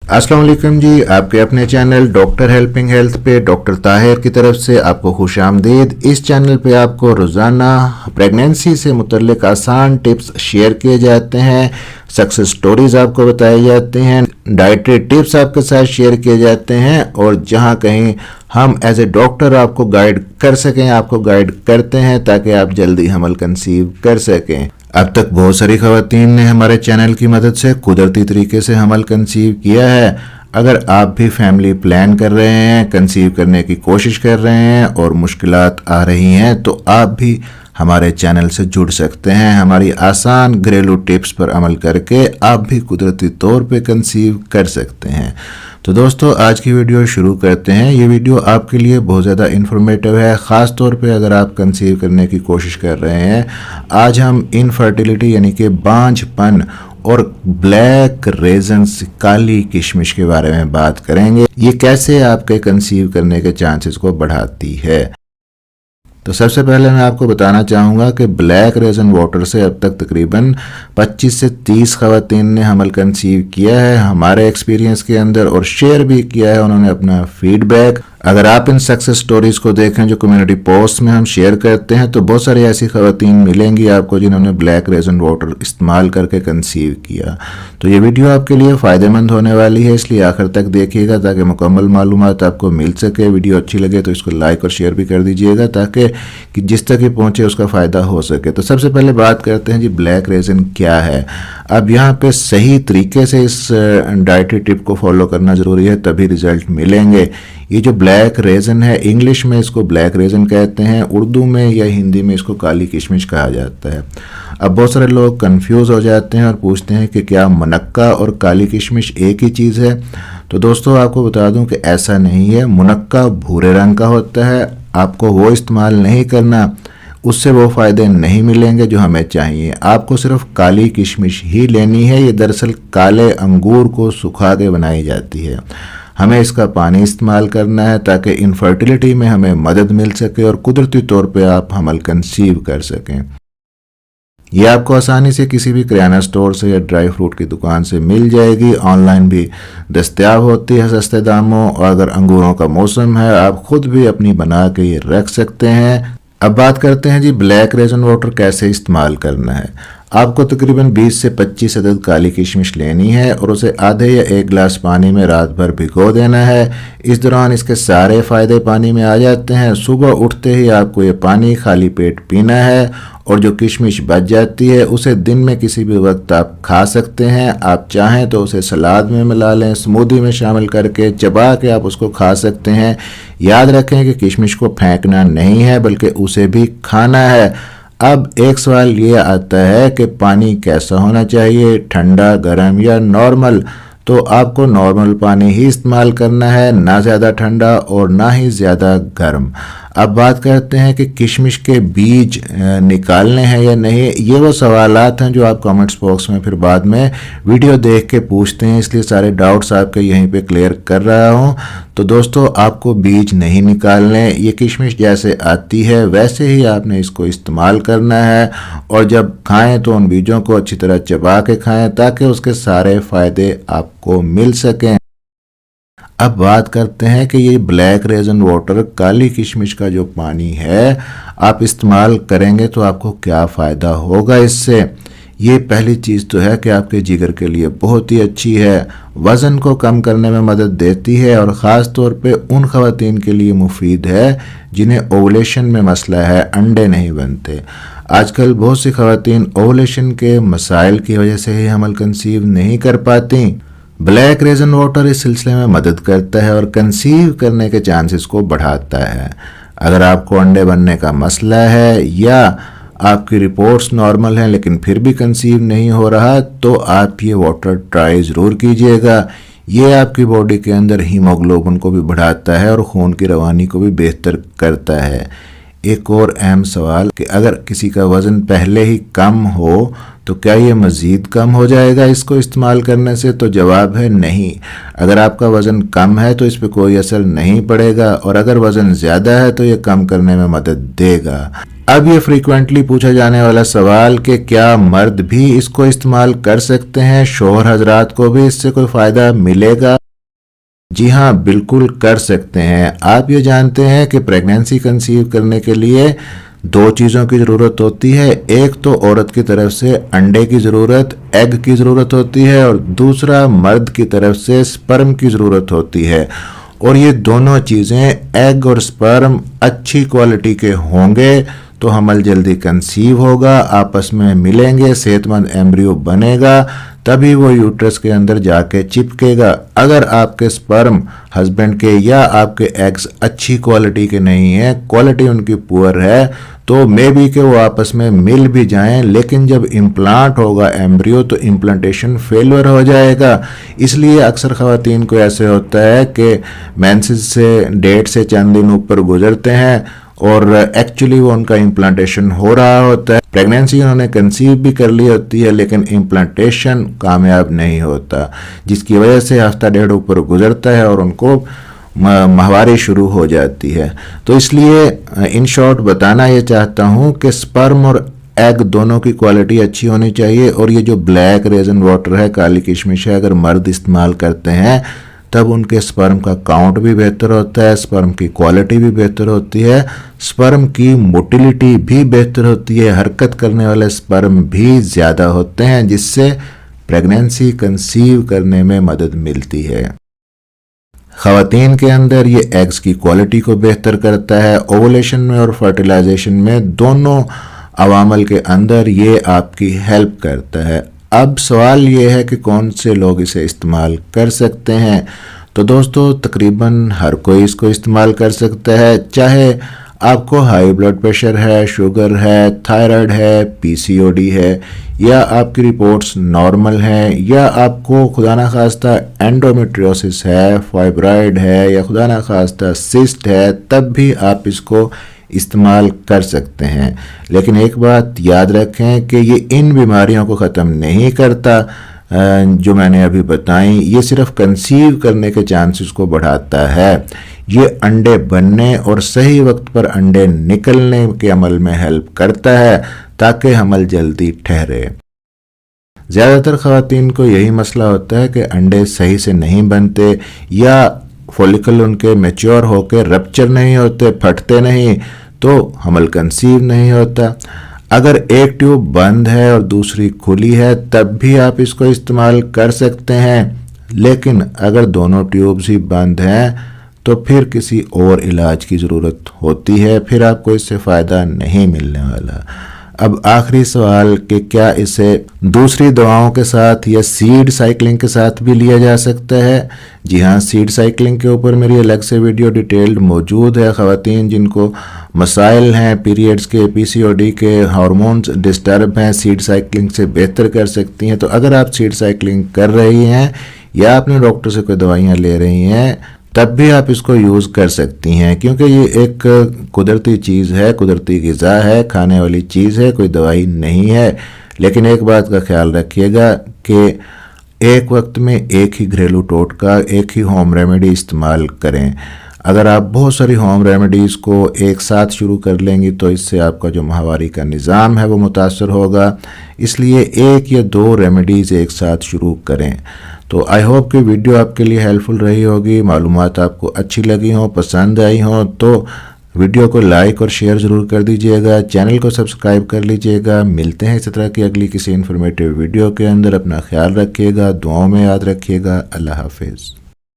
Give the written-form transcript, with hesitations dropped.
अस्सलाम वालेकुम जी, आपके अपने चैनल डॉक्टर हेल्पिंग हेल्थ पे डॉक्टर ताहिर की तरफ से आपको खुशामदीद। इस चैनल पे आपको रोज़ाना प्रेगनेंसी से मुतल्लिक आसान टिप्स शेयर किए जाते हैं, सक्सेस स्टोरीज आपको बताई जाती हैं, डाइटरी टिप्स आपके साथ शेयर किए जाते हैं और जहां कहीं हम एज ए डॉक्टर आपको गाइड कर सकें, आपको गाइड करते हैं ताकि आप जल्दी हमल कंसीव कर सकें। अब तक बहुत सारी खवातीन ने हमारे चैनल की मदद से कुदरती तरीके से हमल कंसीव किया है। अगर आप भी फैमिली प्लान कर रहे हैं, कंसीव करने की कोशिश कर रहे हैं और मुश्किलात आ रही हैं, तो आप भी हमारे चैनल से जुड़ सकते हैं। हमारी आसान घरेलू टिप्स पर अमल करके आप भी कुदरती तौर पे कंसीव कर सकते हैं। तो दोस्तों, आज की वीडियो शुरू करते हैं। ये वीडियो आपके लिए बहुत ज़्यादा इन्फॉर्मेटिव है, ख़ास तौर पे अगर आप कंसीव करने की कोशिश कर रहे हैं। आज हम इनफर्टिलिटी यानी कि बांझपन और ब्लैक रेजन्स, काली किशमिश के बारे में बात करेंगे। ये कैसे आपके कंसीव करने के चांसेस को बढ़ाती है। तो सबसे पहले मैं आपको बताना चाहूँगा कि ब्लैक रेजन वाटर से अब तक तकरीबन 25 से 30 खवातीन ने हमल कंसीव किया है हमारे एक्सपीरियंस के अंदर, और शेयर भी किया है उन्होंने अपना फीडबैक। अगर आप इन सक्सेस स्टोरीज को देखें जो कम्युनिटी पोस्ट में हम शेयर करते हैं, तो बहुत सारी ऐसी खवातीन मिलेंगी आपको जिन्होंने ब्लैक रेजन वाटर इस्तेमाल करके कंसीव किया। तो ये वीडियो आपके लिए फ़ायदेमंद होने वाली है, इसलिए आखिर तक देखिएगा ताकि मुकम्मल मालूमात आपको मिल सके। वीडियो अच्छी लगे तो इसको लाइक और शेयर भी कर दीजिएगा ताकि कि जिस तक ये पहुँचे उसका फ़ायदा हो सके। तो सबसे पहले बात करते हैं जी, ब्लैक रेजन क्या है। अब यहाँ पे सही तरीके से इस डाइटरी टिप को फॉलो करना ज़रूरी है, तभी रिजल्ट मिलेंगे। ये जो ब्लैक रेजन है, इंग्लिश में इसको ब्लैक रेजन कहते हैं, उर्दू में या हिंदी में इसको काली किशमिश कहा जाता है। अब बहुत सारे लोग कंफ्यूज हो जाते हैं और पूछते हैं कि क्या मुनक्का और काली किशमिश एक ही चीज़ है। तो दोस्तों, आपको बता दूं कि ऐसा नहीं है। मुनक्का भूरे रंग का होता है, आपको वो इस्तेमाल नहीं करना, उससे वो फ़ायदे नहीं मिलेंगे जो हमें चाहिए। आपको सिर्फ काली किशमिश ही लेनी है। ये दरअसल काले अंगूर को सुखा के बनाई जाती है। हमें इसका पानी इस्तेमाल करना है ताकि इनफर्टिलिटी में हमें मदद मिल सके और कुदरती तौर पे आप हमल कंसीव कर सकें। ये आपको आसानी से किसी भी किराना स्टोर से या ड्राई फ्रूट की दुकान से मिल जाएगी। ऑनलाइन भी दस्तयाब होती है सस्ते दामों, और अगर अंगूरों का मौसम है आप खुद भी अपनी बना के ये रख सकते हैं। अब बात करते हैं जी, ब्लैक रेजन वाटर कैसे इस्तेमाल करना है। आपको तकरीबन 20 से 25 अदद काली किशमिश लेनी है और उसे आधे या 1 गिलास पानी में रात भर भिगो देना है। इस दौरान इसके सारे फ़ायदे पानी में आ जाते हैं। सुबह उठते ही आपको ये पानी खाली पेट पीना है और जो किशमिश बच जाती है उसे दिन में किसी भी वक्त आप खा सकते हैं। आप चाहें तो उसे सलाद में मिला लें, स्मूदी में शामिल करके चबा के आप उसको खा सकते हैं। याद रखें कि किशमिश को फेंकना नहीं है बल्कि उसे भी खाना है। अब एक सवाल ये आता है कि पानी कैसा होना चाहिए, ठंडा, गर्म या नॉर्मल। तो आपको नॉर्मल पानी ही इस्तेमाल करना है, ना ज़्यादा ठंडा और ना ही ज़्यादा गर्म। अब बात करते हैं कि किशमिश के बीज निकालने हैं या नहीं। ये वो सवालात हैं जो आप कमेंट्स बॉक्स में फिर बाद में वीडियो देख के पूछते हैं, इसलिए सारे डाउट्स आपके यहीं पे क्लियर कर रहा हूँ। तो दोस्तों, आपको बीज नहीं निकालने। ये किशमिश जैसे आती है वैसे ही आपने इसको इस्तेमाल करना है, और जब खाएं तो उन बीजों को अच्छी तरह चबा के खाएं ताकि उसके सारे फ़ायदे आपको मिल सकें। अब बात करते हैं कि ये ब्लैक रेजन वाटर, काली किशमिश का जो पानी है, आप इस्तेमाल करेंगे तो आपको क्या फ़ायदा होगा इससे। ये पहली चीज़ तो है कि आपके जिगर के लिए बहुत ही अच्छी है, वज़न को कम करने में मदद देती है और ख़ास तौर पे उन ख़वातीन के लिए मुफीद है जिन्हें ओवुलेशन में मसला है, अंडे नहीं बनते। आजकल बहुत सी ख़वातीन ओवुलेशन के मसाइल की वजह से ही हमल कंसीव नहीं कर पाती। ब्लैक रेजन वाटर इस सिलसिले में मदद करता है और कंसीव करने के चांसेस को बढ़ाता है। अगर आपको अंडे बनने का मसला है या आपकी रिपोर्ट्स नॉर्मल हैं लेकिन फिर भी कंसीव नहीं हो रहा, तो आप ये वाटर ट्राई ज़रूर कीजिएगा। ये आपकी बॉडी के अंदर हीमोग्लोबिन को भी बढ़ाता है और खून की रवानी को भी बेहतर करता है। एक और अहम सवाल कि अगर किसी का वज़न पहले ही कम हो तो क्या ये मज़ीद कम हो जाएगा इसको इस्तेमाल करने से। तो जवाब है नहीं। अगर आपका वज़न कम है तो इस पर कोई असर नहीं पड़ेगा, और अगर वज़न ज़्यादा है तो ये कम करने में मदद देगा। अब ये फ्रीक्वेंटली पूछा जाने वाला सवाल कि क्या मर्द भी इसको इस्तेमाल कर सकते हैं, शौहर हजरात को भी इससे कोई फ़ायदा मिलेगा? जी हाँ, बिल्कुल कर सकते हैं। आप ये जानते हैं कि प्रेगनेंसी कंसीव करने के लिए दो चीज़ों की ज़रूरत होती है। एक तो औरत की तरफ से अंडे की ज़रूरत, एग की ज़रूरत होती है, और दूसरा मर्द की तरफ से स्पर्म की ज़रूरत होती है। और ये दोनों चीज़ें, एग और स्पर्म, अच्छी क्वालिटी के होंगे तो हमल जल्दी कंसीव होगा, आपस में मिलेंगे, सेहतमंद एम्ब्रियो बनेगा, तभी वो यूट्रस के अंदर जाके चिपकेगा। अगर आपके स्पर्म हस्बैंड के या आपके एग्स अच्छी क्वालिटी के नहीं है, क्वालिटी उनकी पुअर है, तो मे बी कि वो आपस में मिल भी जाएं, लेकिन जब इम्प्लांट होगा एम्ब्रियो तो इम्प्लांटेशन फेलियर हो जाएगा। इसलिए अक्सर ख़वातीन को ऐसे होता है कि मेंसेस से डेट से चंद दिन ऊपर गुजरते हैं और एक्चुअली वो उनका इम्प्लांटेशन हो रहा होता है। प्रेगनेंसी उन्होंने कंसीव भी कर ली होती है लेकिन इम्प्लांटेशन कामयाब नहीं होता, जिसकी वजह से हफ्ता डेढ़ ऊपर गुजरता है और उनको माहवारी शुरू हो जाती है। तो इसलिए इन शॉर्ट बताना ये चाहता हूँ कि स्पर्म और एग दोनों की क्वालिटी अच्छी होनी चाहिए। और ये जो ब्लैक रेजन वाटर है, काली किशमिश है, अगर मर्द इस्तेमाल करते हैं तब उनके स्पर्म का काउंट भी बेहतर होता है, स्पर्म की क्वालिटी भी बेहतर होती है, स्पर्म की मोटिलिटी भी बेहतर होती है, हरकत करने वाले स्पर्म भी ज़्यादा होते हैं, जिससे प्रेगनेंसी कंसीव करने में मदद मिलती है। ख़वातीन के अंदर ये एग्स की क्वालिटी को बेहतर करता है, ओवुलेशन में और फर्टिलाइजेशन में दोनों अवामल के अंदर ये आपकी हेल्प करता है। अब सवाल ये है कि कौन से लोग इसे इस्तेमाल कर सकते हैं। तो दोस्तों तकरीबन हर कोई इसको इस्तेमाल कर सकता है, चाहे आपको हाई ब्लड प्रेशर है, शुगर है, थायराइड है, पीसीओडी है, या आपकी रिपोर्ट्स नॉर्मल हैं, या आपको खुदा ना खास्ता एंडोमेट्रियोसिस है, फाइब्राइड है, या खुदा ना खास्ता सिस्ट है, तब भी आप इसको इस्तेमाल कर सकते हैं। लेकिन एक बात याद रखें कि ये इन बीमारियों को ख़त्म नहीं करता जो मैंने अभी बताई, ये सिर्फ कंसीव करने के चांसेस को बढ़ाता है। ये अंडे बनने और सही वक्त पर अंडे निकलने के अमल में हेल्प करता है ताकि हमल जल्दी ठहरे। ज़्यादातर ख़वातीन को यही मसला होता है कि अंडे सही से नहीं बनते, या फॉलिकल उनके मैच्योर होकर रप्चर नहीं होते, फटते नहीं, तो हमल कंसीव नहीं होता। अगर एक ट्यूब बंद है और दूसरी खुली है तब भी आप इसको इस्तेमाल कर सकते हैं, लेकिन अगर दोनों ट्यूब्स ही बंद हैं तो फिर किसी और इलाज की ज़रूरत होती है, फिर आपको इससे फ़ायदा नहीं मिलने वाला। अब आखिरी सवाल कि क्या इसे दूसरी दवाओं के साथ या सीड साइकिलिंग के साथ भी लिया जा सकता है? जी हाँ, सीड साइकिलिंग के ऊपर मेरी अलग से वीडियो डिटेल्ड मौजूद है। ख़वातीन जिनको मसाइल हैं पीरियड्स के, पीसीओडी के, हार्मोन्स डिस्टर्ब हैं, सीड साइकिलिंग से बेहतर कर सकती हैं। तो अगर आप सीड साइकिलिंग कर रही हैं या अपने डॉक्टर से कोई दवाइयाँ ले रही हैं तब भी आप इसको यूज़ कर सकती हैं, क्योंकि ये एक कुदरती चीज़ है, कुदरती ग़िज़ा है, खाने वाली चीज़ है, कोई दवाई नहीं है। लेकिन एक बात का ख्याल रखिएगा कि एक वक्त में एक ही घरेलू टोटका, एक ही होम रेमेडी इस्तेमाल करें। अगर आप बहुत सारी होम रेमेडीज़ को एक साथ शुरू कर लेंगी तो इससे आपका जो माहवारी का निज़ाम है वो मुतासर होगा, इसलिए एक या दो रेमेडीज़ एक साथ शुरू करें। तो आई होप कि वीडियो आपके लिए हेल्पफुल रही होगी, मालूमात आपको अच्छी लगी हो, पसंद आई हो, तो वीडियो को लाइक और शेयर ज़रूर कर दीजिएगा, चैनल को सब्सक्राइब कर लीजिएगा। मिलते हैं इस तरह की अगली किसी इन्फॉर्मेटिव वीडियो के अंदर। अपना ख्याल रखिएगा, दुआओं में याद रखिएगा। अल्लाह हाफिज़।